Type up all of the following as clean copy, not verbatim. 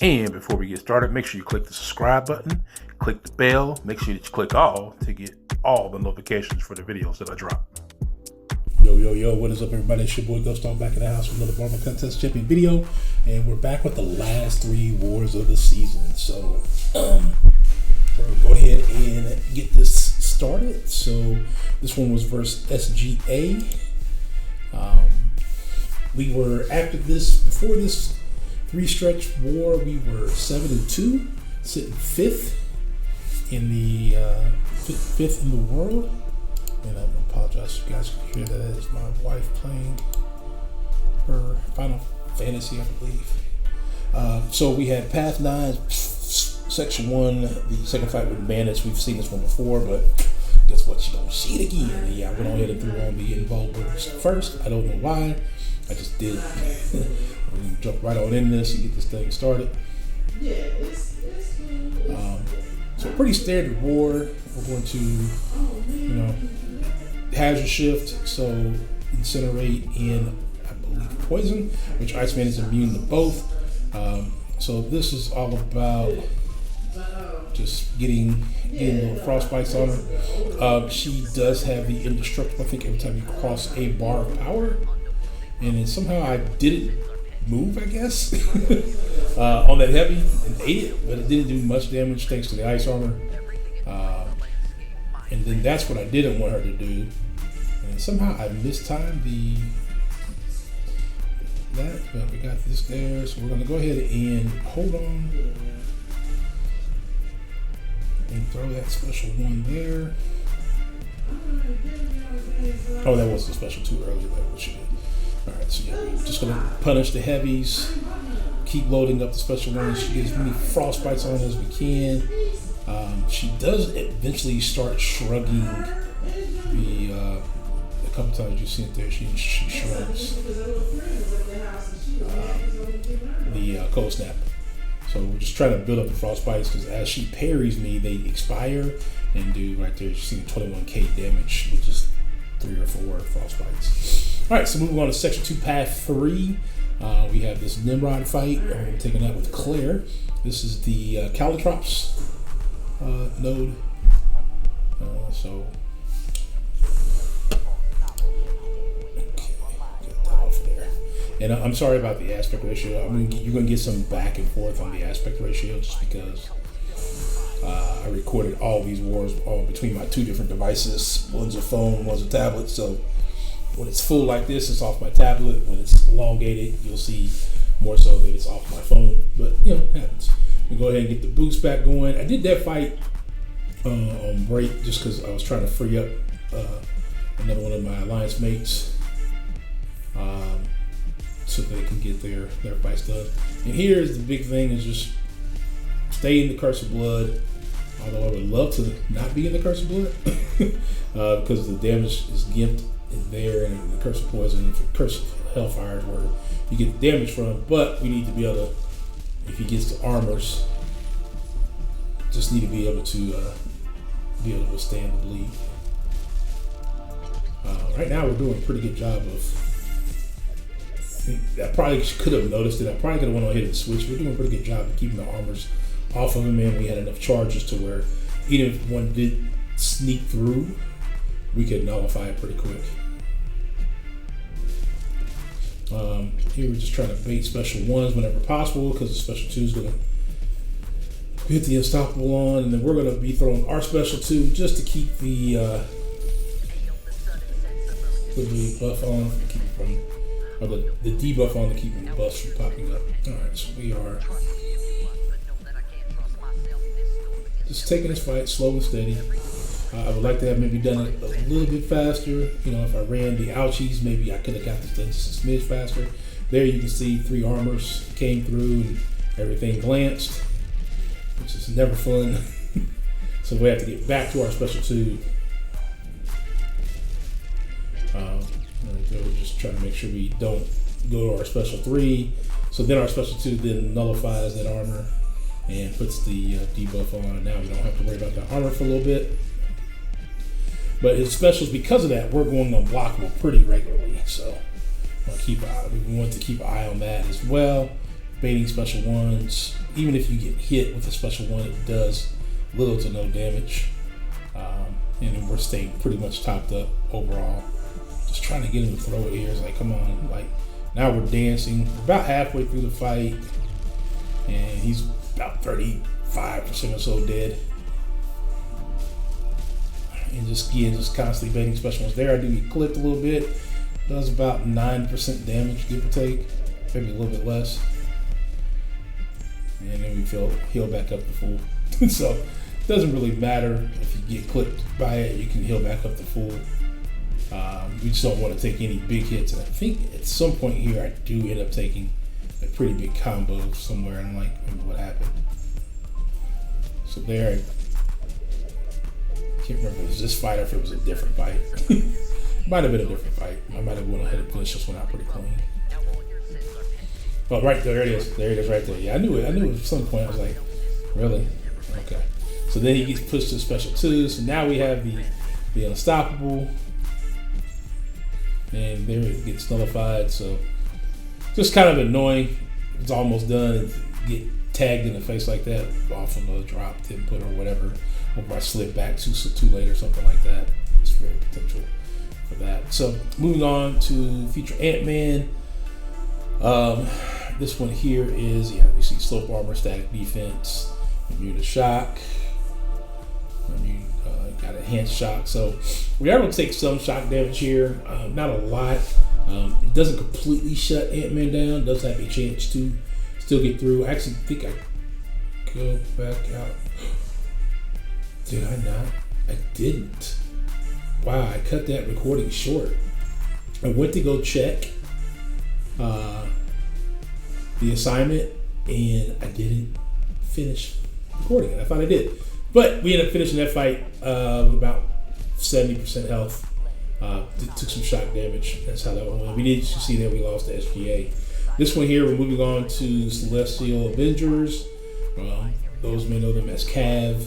And before we get started, make sure you click the subscribe button, click the bell, make sure that you click all to get all the notifications for the videos that I drop. Yo, what is up, everybody? It's your boy Ghostdog back in the house with another Marvel Contest Champion video, and we're back with the last 3 wars of the season. So we're gonna go ahead and get this started. So this one was versus SGA. We were after this, before this 3-stretch war, we were 7-2, sitting 5th in the 5th in the world. And I apologize if you guys can hear that. That is my wife playing her Final Fantasy, I believe. So we had Path 9, Section 1, the second fight with Bandits. We've seen this one before, but guess what? You don't see it again. And yeah, I went ahead and threw on the involved words first. I don't know why. I just did. We're going to jump right on in this and get this thing started. Yeah, it's so pretty standard war. We're going to, hazard shift, so incinerate in, I believe, poison, which Iceman is immune to both. So this is all about just getting little frostbites on her. She does have the indestructible, I think, every time you cross a bar of power. And then somehow I didn't move, I guess, on that heavy and ate it, but it didn't do much damage thanks to the ice armor. And then that's what I didn't want her to do. And somehow I mistimed that, but we got this there. So we're gonna go ahead and hold on and throw that special one there. Oh, that was the special 2 earlier. That was she did. All right, so yeah, we're just gonna punish the heavies, keep loading up the special ones. She gets as many frostbites on as we can. She does eventually start shrugging a couple times you see it there. She shrugs the cold snap. So we're just trying to build up the frostbites because as she parries me, they expire and do right there. You see 21k damage, which is 3 or 4 frostbites. All right, so moving on to Section 2, Path 3. We have this Nimrod fight. I'm taking that with Claire. This is the Caltrops node. So get that off there. And I'm sorry about the aspect ratio. You're going to get some back and forth on the aspect ratio just because I recorded all these wars between my 2 different devices. One's a phone, one's a tablet. So when it's full like this, it's off my tablet. When it's elongated, you'll see more so that it's off my phone. But, it happens. We go ahead and get the boost back going. I did that fight on break just because I was trying to free up another one of my alliance mates so they can get their fights done. And here's the big thing is just stay in the Curse of Blood. Although I would love to not be in the Curse of Blood because the damage is gimped in there, and the Curse of Poison and Curse of Hellfire is where you get the damage from. But we need to be able to, if he gets the armors, just need to be able to withstand the bleed. Right now we're doing a pretty good job of, I probably could have noticed it. I probably could have went ahead and switched. We're doing a pretty good job of keeping the armors off of him, and we had enough charges to where even if one did sneak through, we could nullify it pretty quick. Here we're just trying to bait special 1s whenever possible because the special 2 is going to hit the unstoppable on, and then we're going to be throwing our special 2 just to keep the buff on, keep it from, or the debuff on to keep the buffs from popping up. All right, so we are just taking this fight slow and steady. I would like to have maybe done it a little bit faster. If I ran the ouchies, maybe I could have got this done just a smidge faster. There you can see 3 armors came through and everything glanced, which is never fun. So we have to get back to our special 2. We're just trying to make sure we don't go to our special 3. So then our special 2 then nullifies that armor and puts the debuff on. Now we don't have to worry about the armor for a little bit. But his specials, because of that, we're going unblockable pretty regularly. So we want to keep an eye on that as well. baiting special ones. Even if you get hit with a special one, it does little to no damage. And then we're staying pretty much topped up overall. Just trying to get him to throw it here. It's like, come on. Like, now we're dancing. We're about halfway through the fight. And he's about 35% or so dead. And just constantly baiting special ones. There I do get clipped a little bit. Does about 9% damage, give or take. Maybe a little bit less. And then we heal back up to full. So it doesn't really matter if you get clipped by it, you can heal back up to full. We just don't want to take any big hits. And I think at some point here I do end up taking a pretty big combo somewhere, and I'm like, what happened? So there, I can't remember if it was this fight or if it was a different fight. Might have been a different fight. I might have went ahead and finished this one out pretty clean. Oh, right there it is. There it is right there. Yeah, I knew it. At some point I was like, really? Okay. So then he gets pushed to special 2. So now we have the unstoppable. And there it gets nullified. So just kind of annoying. It's almost done. And get tagged in the face like that off of a drop input or whatever. Or I slip back too late or something like that. It's very potential for that. So moving on to feature Ant-Man. This one here is, you see slope armor, static defense, immune to shock, got enhanced shock. So we are going to take some shock damage here, not a lot. It doesn't completely shut Ant-Man down. It does have a chance to still get through. I actually think I go back out. Did I not? I didn't. Wow, I cut that recording short. I went to go check the assignment, and I didn't finish recording it. I thought I did, but we ended up finishing that fight with about 70% health. Took some shock damage. That's how that one went. We did see that we lost the SGA. This one here, we're moving on to Celestial Avengers. Those may know them as CAV.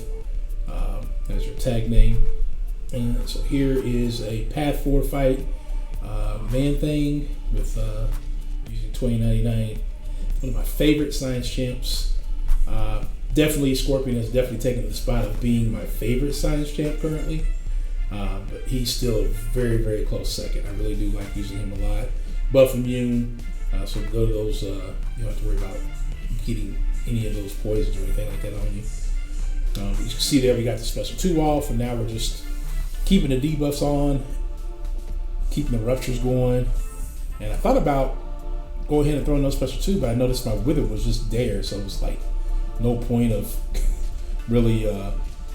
That's your tag name. And so here is a Path 4 fight, Man-Thing with using 2099. One of my favorite science champs. Definitely Scorpion has definitely taken the spot of being my favorite science champ currently. But he's still a very, very close second. I really do like using him a lot. Buff immune, so go to those, you don't have to worry about getting any of those poisons or anything like that on you. You can see there we got the special 2 off, and now we're just keeping the debuffs on, keeping the ruptures going. And I thought about going ahead and throwing those special 2, but I noticed my wither was just there, so it was like no point of really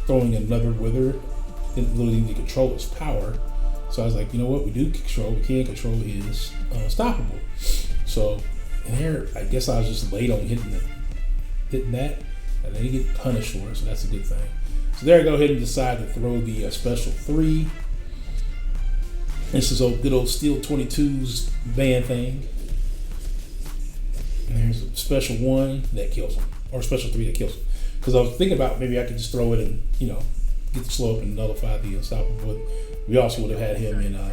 throwing another wither. Didn't really need to control its power. So I was like, you know what, we can control is unstoppable. So and there, I guess I was just late on hitting that, and then you get punished for it, so that's a good thing. So there I go ahead and decide to throw the special 3. This is good old Steel 22's Man-Thing. And there's a special 1 that kills him, or a special 3 that kills him. Because I was thinking about maybe I could just throw it and, get the slow up and nullify the unstoppable. We also would have had him in a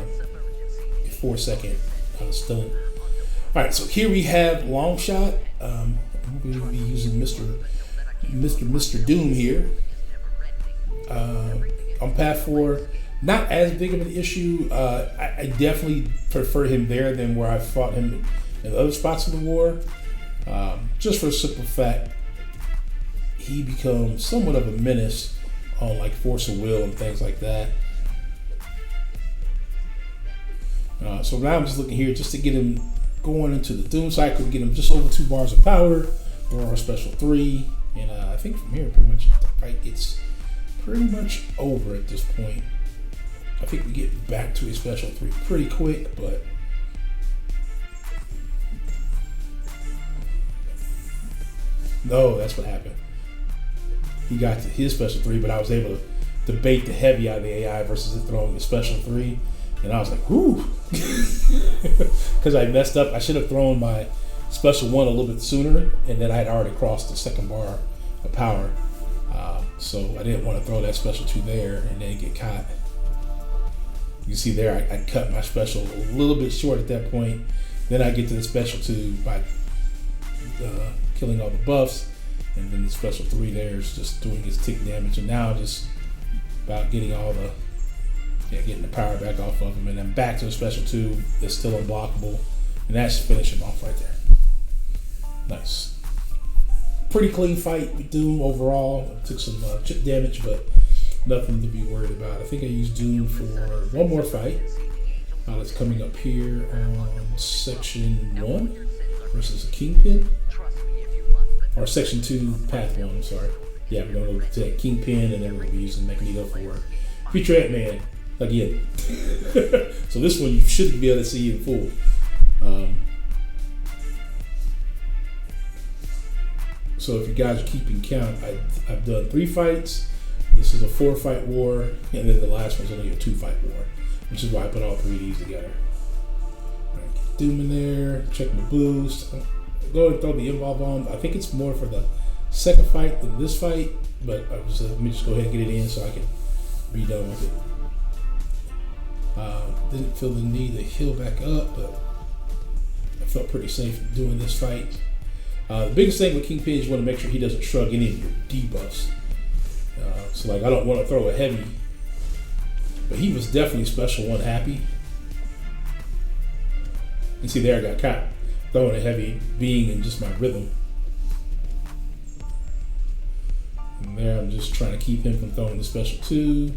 4-second stun. All right, so here we have Long Shot. We'll be using Mr. Doom here. On Path 4, not as big of an issue. I definitely prefer him there than where I fought him in other spots of the war. Just for the simple fact, he becomes somewhat of a menace on like Force of Will and things like that. So now I'm just looking here just to get him going into the Doom cycle, get him just over 2 bars of power, throw our special 3, and I think from here pretty much the fight gets pretty much over at this point. I think we get back to a special 3 pretty quick, but no, that's what happened. He got to his special 3, but I was able to bait the heavy out of the AI versus it throwing the special 3. And I was like, whoo! Because I messed up. I should have thrown my special 1 a little bit sooner, and then I had already crossed the 2nd bar of power. So I didn't want to throw that special 2 there and then get caught. You see there, I cut my special a little bit short at that point. Then I get to the special 2 by killing all the buffs, and then the special 3 there is just doing his tick damage, and now just about getting all the getting the power back off of him, and then back to the special 2 that's still unblockable, and that's finish him off right there. Nice. Pretty clean fight with Doom overall. Took some chip damage, but nothing to be worried about. I think I used Doom for one more fight. That's coming up here on section 1 versus a Kingpin. Or section 2, path 1, I'm sorry. Yeah, we're going to go to that Kingpin, and then we're going to be using Magneto for Future Ant-Man again. So this one you should be able to see in full. So if you guys are keeping count, I've done 3 fights. This is a 4-fight war, and then the last one's only a 2-fight war, which is why I put all 3 of these together. All right, get Doom in there, check my boost. Go ahead and throw the involve on. I think it's more for the second fight than this fight, but let me just go ahead and get it in so I can be done with it. Didn't feel the need to heal back up, but I felt pretty safe doing this fight. The biggest thing with Kingpin is you want to make sure he doesn't shrug any of your debuffs. So like I don't want to throw a heavy, but he was definitely special 1 happy. You see there I got caught throwing a heavy being in just my rhythm. And there I'm just trying to keep him from throwing the special 2.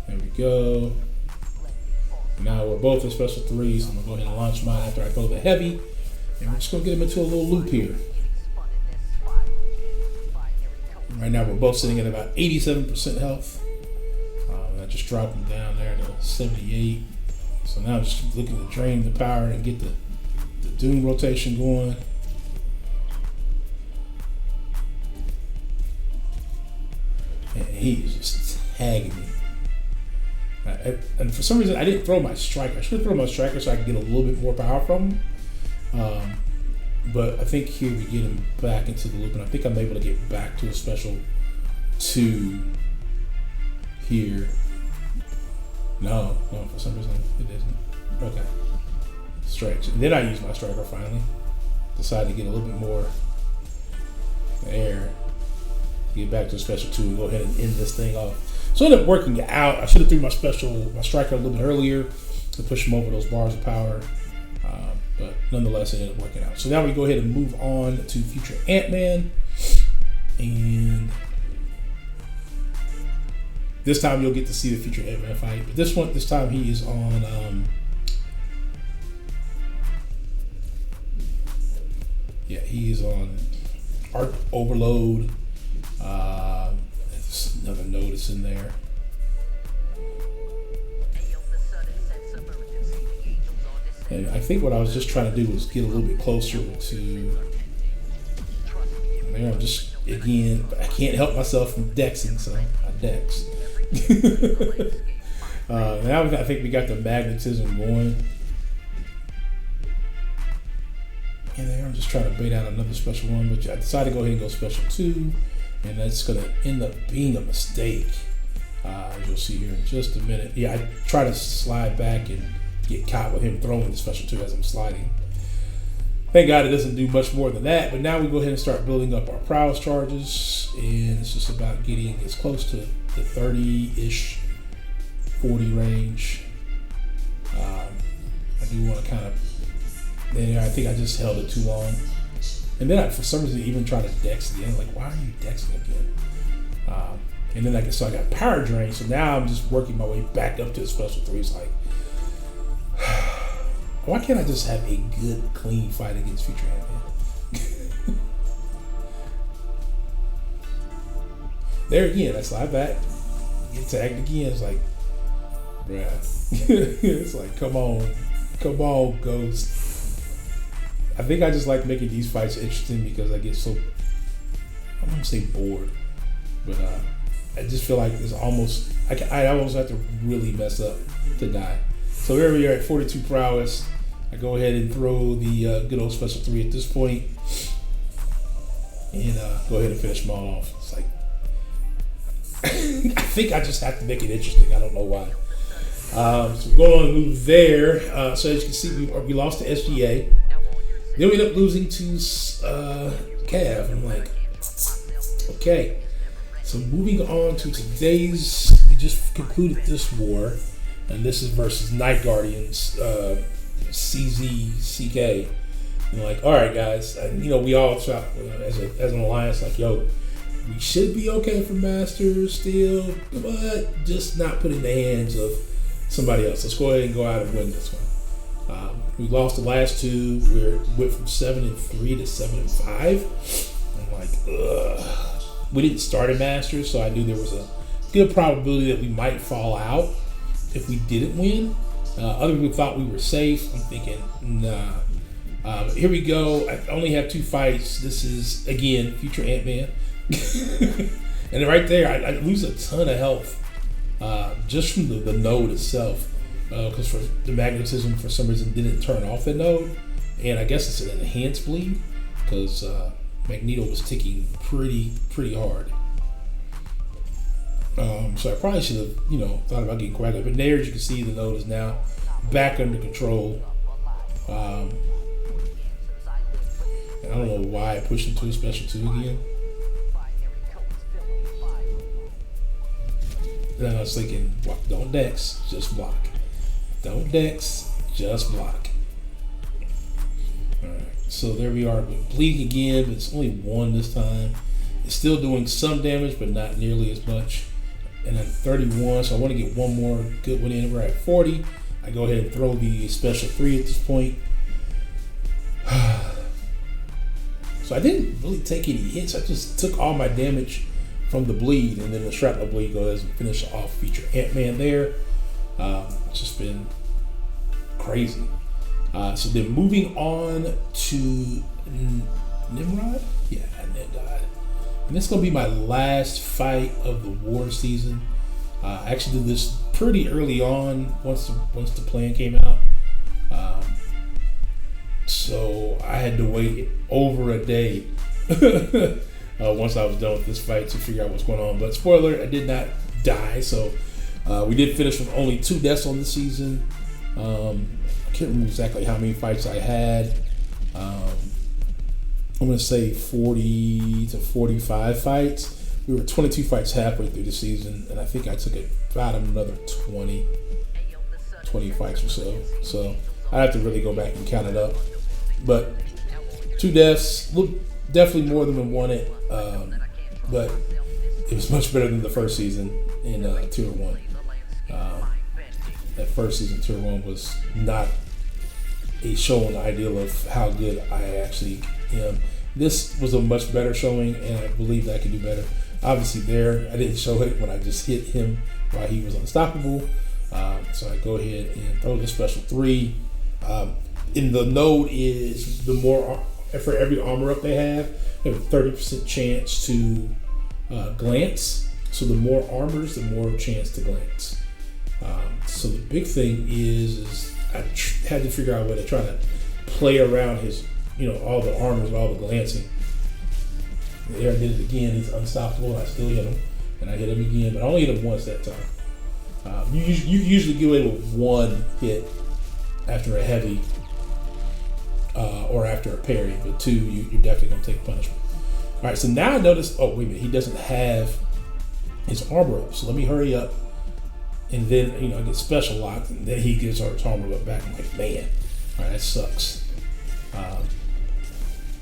There we go. Now we're both in special 3, so I'm going to go ahead and launch mine after I throw the heavy. And we're just going to get him into a little loop here. Right now we're both sitting at about 87% health. I just dropped him down there to 78. So now I'm just looking to drain the power and get the Doom rotation going. And he's just tagging me. And for some reason I didn't throw my striker. I should have thrown my striker so I could get a little bit more power from him. But I think here we get him back into the loop, and I think I'm able to get back to a special 2 here. No, for some reason it isn't. Okay. Stretch. And then I use my striker finally. Decided to get a little bit more air to get back to a special 2 and go ahead and end this thing off. So it ended up working out. I should have threw my striker a little bit earlier to push him over those bars of power. But nonetheless, it ended up working out. So now we go ahead and move on to Future Ant-Man. And this time you'll get to see the Future Ant-Man fight. But this time he is on he is on Art Overload. There's another notice in there. And I think what I was just trying to do was get a little bit closer to there. I'm just, again, I can't help myself from dexing, so I dex. Now I think we got the magnetism going. And there I'm just trying to bait out another special 1, but I decided to go ahead and go special 2, and that's going to end up being a mistake. As you'll see here in just a minute. Yeah, I try to slide back and get caught with him throwing the special 2 as I'm sliding. Thank God it doesn't do much more than that, but now we go ahead and start building up our prowess charges, and it's just about getting as close to the 30-ish, 40 range. I do want to kind of, I think I just held it too long. And then I, for some reason, even try to dex again. Like, why are you dexing again? And then so I got power drain, so now I'm just working my way back up to the special 3. It's like, why can't I just have a good, clean fight against Future Ant-Man? There again, I slide back, get tagged again. It's like, bruh. It's like, come on, Ghost. I think I just like making these fights interesting because I get so, I won't say bored, but I just feel like it's almost, I almost have to really mess up to die. So here we are at 42 prowess. I go ahead and throw the good old special 3 at this point, and go ahead and finish them all off. It's like, I think I just have to make it interesting. I don't know why. So we're going to move there. So as you can see, we lost to SGA. Then we end up losing to Cav. I'm like, okay. So moving on to today's, we just concluded this war, and this is versus Night Guardians, CZCK. And like, all right, guys, and, we all try, as an alliance, like, yo, we should be okay for Masters still, but just not put in the hands of somebody else. Let's go ahead and go out and win this one. We lost the last two. We went from 7-3 to 7-5. I'm like, ugh. We didn't start at Masters, so I knew there was a good probability that we might fall out if we didn't win. Other people thought we were safe. I'm thinking, nah. Here we go. I only have 2 fights. This is, again, future Ant-Man. And right there, I lose a ton of health just from the node itself, because for the magnetism, for some reason, didn't turn off the node. And I guess it's an enhanced bleed, because Magneto was ticking pretty hard. So I probably should have, thought about getting coagulated. But there, as you can see, the node is now back under control. And I don't know why I pushed him to a special 2 again. Then I was thinking, don't dex, just block. Don't dex, just block. Alright, so there we are. Bleeding again, but it's only 1 this time. It's still doing some damage, but not nearly as much. And I'm 31, so I want to get one more good one in. We're at 40. I go ahead and throw the special 3 at this point. So I didn't really take any hits. I just took all my damage from the bleed, and then the shrapnel bleed goes and finish off feature Ant-Man there. It's just been crazy. So then moving on to Nimrod. Yeah, Nimrod. And this is gonna be my last fight of the war season. I actually did this pretty early on once the plan came out. So I had to wait over a day once I was done with this fight to figure out what's going on. But spoiler, I did not die. So we did finish with only 2 deaths on the season. I can't remember exactly how many fights I had. I'm going to say 40 to 45 fights. We were 22 fights halfway through the season, and I think I took about another 20 fights or so. So I have to really go back and count it up. But 2 deaths, look, definitely more than we wanted, but it was much better than the first season in Tier 1. That first season, Tier 1, was not a showing ideal of how good I actually am. This was a much better showing, and I believe that I can do better. Obviously there, I didn't show it when I just hit him while he was unstoppable. So I go ahead and throw the special 3. In the node is the more, for every armor up they have a 30% chance to glance. So the more armors, the more chance to glance. So the big thing is I had to figure out a way to try to play around his, all the armors, all the glancing. There I did it again. He's unstoppable. I still hit him, and I hit him again, but I only hit him once that time. You usually get away with 1 hit after a heavy or after a parry, but 2, you're definitely gonna take punishment. All right, so now I notice. Oh wait a minute, he doesn't have his armor up. So let me hurry up, and then I get special locked, and then he gets his armor up back. I'm like, man, all right, that sucks.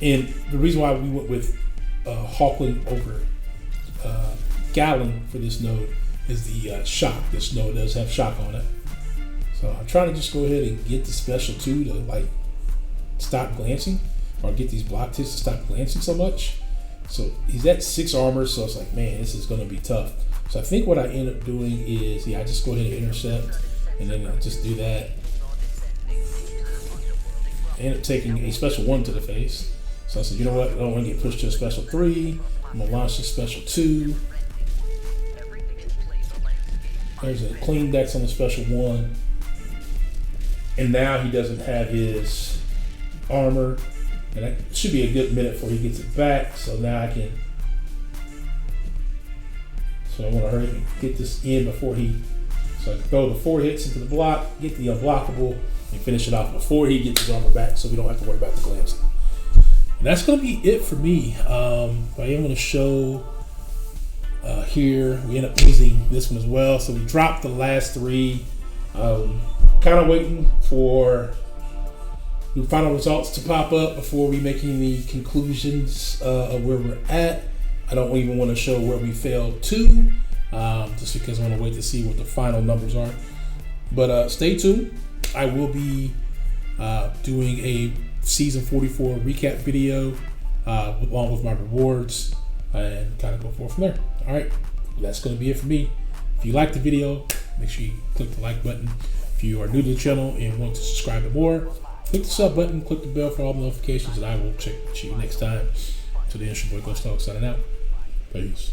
And the reason why we went with Hawkling over Gallon for this node is the shock. This node does have shock on it. So I'm trying to just go ahead and get the special 2 to stop glancing, or get these block hits to stop glancing so much. So he's at 6 armor, so it's like, man, this is going to be tough. So I think what I end up doing is, I just go ahead and intercept, and then I just do that. I end up taking a special 1 to the face. So I said, you know what, I don't want to get pushed to a special 3. I'm going to launch the special 2. There's a clean dex on the special 1. And now he doesn't have his armor. And that should be a good minute before he gets it back. So now I can. So I want to hurry and get this in before he. So I can throw the 4 hits into the block, get the unblockable, and finish it off before he gets his armor back, so we don't have to worry about the glancing. And that's going to be it for me. I am going to show here. We end up using this one as well. So we dropped the last 3. Kind of waiting for the final results to pop up before we make any conclusions of where we're at. I don't even want to show where we failed to, just because I want to wait to see what the final numbers are. But stay tuned. I will be doing a season 44 recap video along with my rewards and kind of go forward from there. All right, that's going to be it for me. If you like the video, make sure you click the like button. If you are new to the channel and want to subscribe to more, click the sub button, click the bell for all notifications, and I will check you next time. Till then, it's your boy Ghostdog signing out. Peace.